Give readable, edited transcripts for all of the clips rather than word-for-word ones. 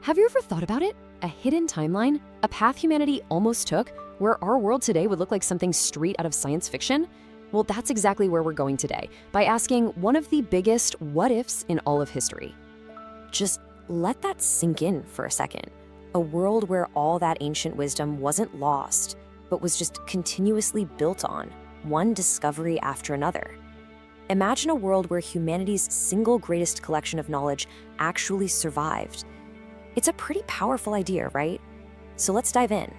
Have you ever thought about it? A hidden timeline? A path humanity almost took, where our world today would look like something straight out of science fiction? Well, that's exactly where we're going today, by asking one of the biggest what-ifs in all of history. Just let that sink in for a second. A world where all that ancient wisdom wasn't lost, but was just continuously built on, one discovery after another. Imagine a world where humanity's single greatest collection of knowledge actually survived. It's a pretty powerful idea, right? So let's dive in.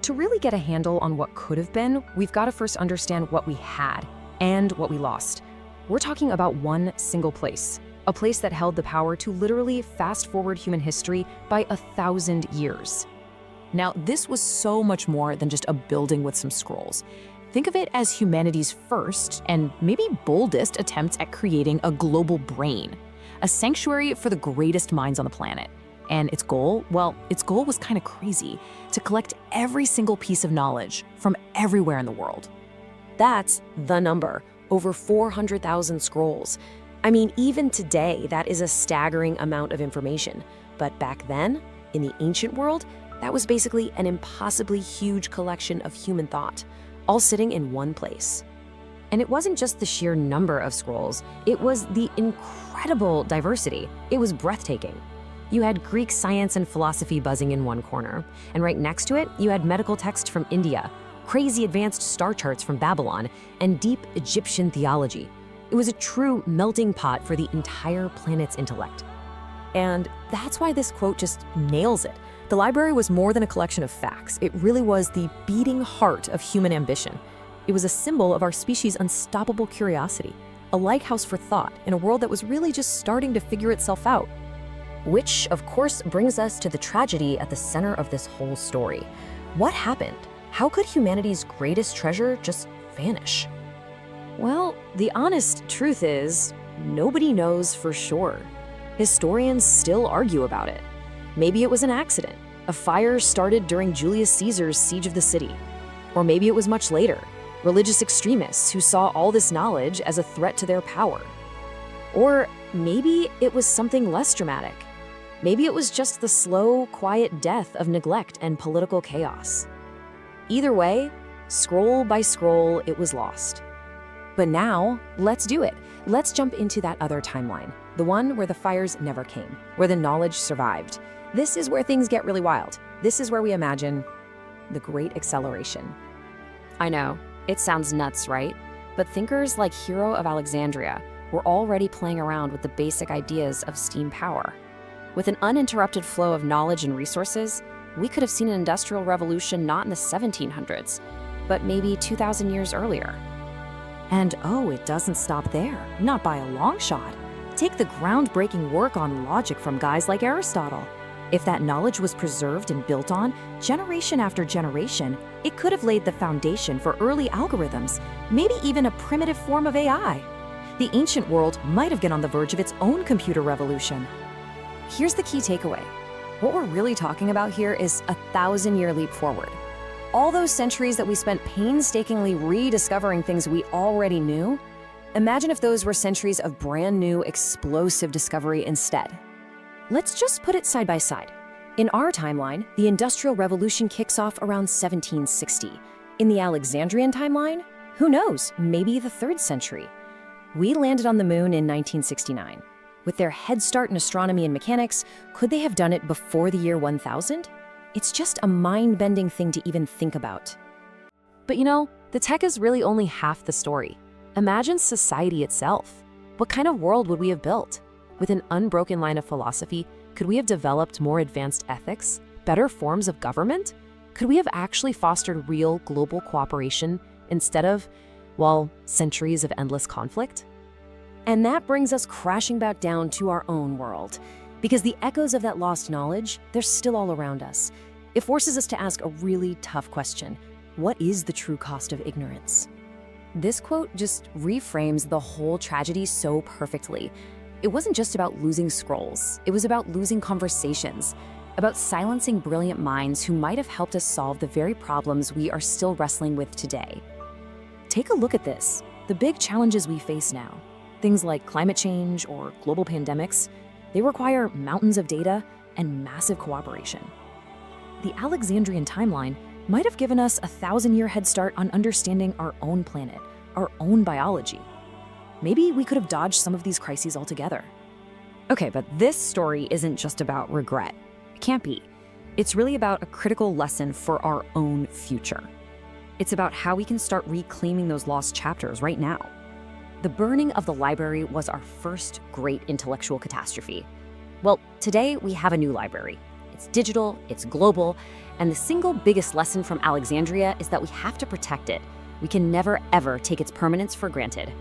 To really get a handle on what could have been, we've got to first understand what we had and what we lost. We're talking about one single place, a place that held the power to literally fast-forward human history by 1,000 years. Now, this was so much more than just a building with some scrolls. Think of it as humanity's first and maybe boldest attempt at creating a global brain, a sanctuary for the greatest minds on the planet. And its goal was kind of crazy, to collect every single piece of knowledge from everywhere in the world. That's the number, over 400,000 scrolls. I mean, even today, that is a staggering amount of information. But back then, in the ancient world, that was basically an impossibly huge collection of human thought, all sitting in one place. And it wasn't just the sheer number of scrolls, it was the incredible diversity. It was breathtaking. You had Greek science and philosophy buzzing in one corner, and right next to it, you had medical text from India, crazy advanced star charts from Babylon, and deep Egyptian theology. It was a true melting pot for the entire planet's intellect. And that's why this quote just nails it. The library was more than a collection of facts. It really was the beating heart of human ambition. It was a symbol of our species' unstoppable curiosity, a lighthouse for thought in a world that was really just starting to figure itself out. Which, of course, brings us to the tragedy at the center of this whole story. What happened? How could humanity's greatest treasure just vanish? Well, the honest truth is, nobody knows for sure. Historians still argue about it. Maybe it was an accident. A fire started during Julius Caesar's siege of the city. Or maybe it was much later, religious extremists who saw all this knowledge as a threat to their power. Or maybe it was something less dramatic. Maybe it was just the slow, quiet death of neglect and political chaos. Either way, scroll by scroll, it was lost. But now, let's do it. Let's jump into that other timeline, the one where the fires never came, where the knowledge survived. This is where things get really wild. This is where we imagine the Great Acceleration. I know, it sounds nuts, right? But thinkers like Hero of Alexandria were already playing around with the basic ideas of steam power. With an uninterrupted flow of knowledge and resources, we could have seen an industrial revolution not in the 1700s, but maybe 2,000 years earlier. And oh, it doesn't stop there, not by a long shot. Take the groundbreaking work on logic from guys like Aristotle. If that knowledge was preserved and built on, generation after generation, it could have laid the foundation for early algorithms, maybe even a primitive form of AI. The ancient world might have been on the verge of its own computer revolution. Here's the key takeaway. What we're really talking about here is a 1,000-year leap forward. All those centuries that we spent painstakingly rediscovering things we already knew, imagine if those were centuries of brand new, explosive discovery instead. Let's just put it side by side. In our timeline, the Industrial Revolution kicks off around 1760. In the Alexandrian timeline, who knows, maybe the 3rd century. We landed on the moon in 1969. With their head start in astronomy and mechanics, could they have done it before the year 1000? It's just a mind-bending thing to even think about. But you know, the tech is really only half the story. Imagine society itself. What kind of world would we have built? With an unbroken line of philosophy, could we have developed more advanced ethics, better forms of government? Could we have actually fostered real global cooperation instead of, well, centuries of endless conflict? And that brings us crashing back down to our own world. Because the echoes of that lost knowledge, they're still all around us. It forces us to ask a really tough question. What is the true cost of ignorance? This quote just reframes the whole tragedy so perfectly. It wasn't just about losing scrolls. It was about losing conversations, about silencing brilliant minds who might have helped us solve the very problems we are still wrestling with today. Take a look at this, the big challenges we face now. Things like climate change or global pandemics, they require mountains of data and massive cooperation. The Alexandrian timeline might have given us a 1,000-year head start on understanding our own planet, our own biology. Maybe we could have dodged some of these crises altogether. Okay, but this story isn't just about regret. It can't be. It's really about a critical lesson for our own future. It's about how we can start reclaiming those lost chapters right now. The burning of the library was our first great intellectual catastrophe. Well, today we have a new library. It's digital, it's global, and the single biggest lesson from Alexandria is that we have to protect it. We can never, ever take its permanence for granted.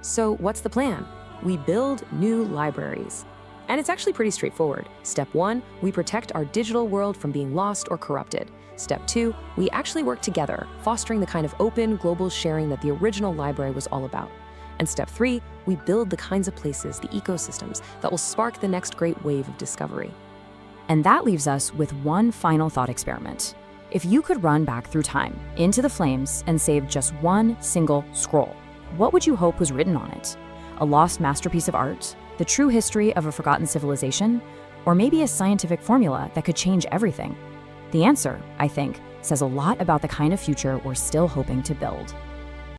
So what's the plan? We build new libraries. And it's actually pretty straightforward. Step 1, we protect our digital world from being lost or corrupted. Step 2, we actually work together, fostering the kind of open, global sharing that the original library was all about. And step 3, we build the kinds of places, the ecosystems, that will spark the next great wave of discovery. And that leaves us with one final thought experiment. If you could run back through time, into the flames, and save just one single scroll, what would you hope was written on it? A lost masterpiece of art? The true history of a forgotten civilization? Or maybe a scientific formula that could change everything? The answer, I think, says a lot about the kind of future we're still hoping to build.